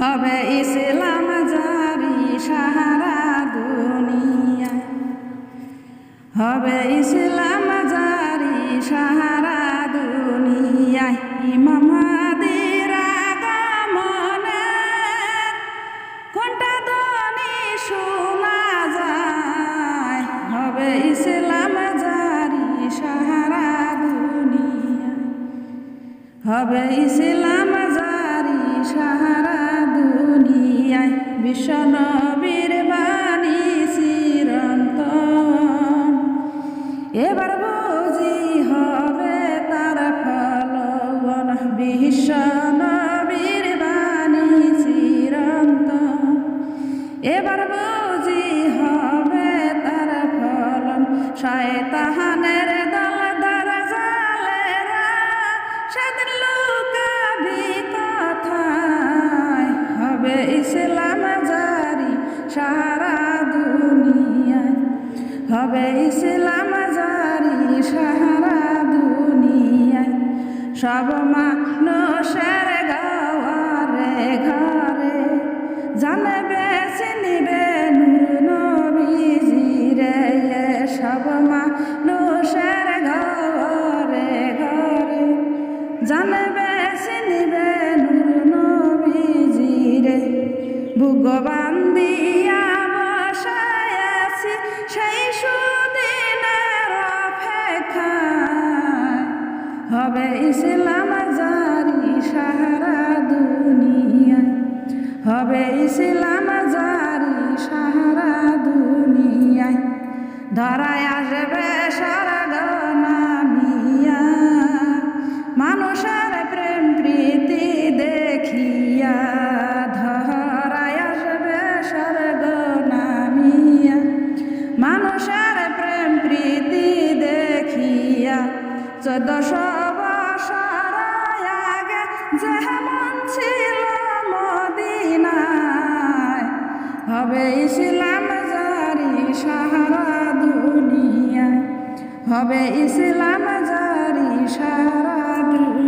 হবে ইসলাম জারি সারা দুনিয়া, হবে ইসলাম জারি সারা দুনিয়ায়। ইমাম মাহদীর আগমনে ঘণ্টা ধ্বনি শোনা যায়, হবে ইসলাম জারি সারা দুনিয়ায়, হবে ইসলাম জারি সারা দুনিয়ায়। বিশ্ব নবীর বাণী চিরন্তন, এবার বুঝি হবে তার ফলন। বিশ্ব নবীর বাণী চিরন্তন, এবার বুঝি হবে তার ফলন। শয়তানের দল দরজালেরা সেদিন লুকাবি কোথায়, হবে ইসলাম জারি সারা দুনিয়ায়, হবে ইসলাম জারি সারা দুনিয়ায়। সব মানুষের ঘরে ঘরে জানবে চিনিবে নূর নবীজিরে, সব মানুষের ঘরে ঘরে জানবে চিনিবে নূর নবীজিরে। বুক বান্ধিয়া বসায় আছি সেই সুদিনের অপেক্ষায়, হবে ইসলাম জারি সারা দুনিয়ায়, হবে ইসলাম জারি সারা দুনিয়ায়। ধরায় আসবে স্বর্গ নামিয়া, মানুষের প্রেম প্রীতি দেখিয়া, ধরায় আসবে স্বর্গ নামিয়া, মানুষের প্রেম প্রীতি দেখিয়া। 1400 বছর আগে যেমন ছিল মদিনায়, হবে ইসলাম জারি সারা দুনিয়ায়, হবে ইসলাম জারি সারা দুনিয়ায়।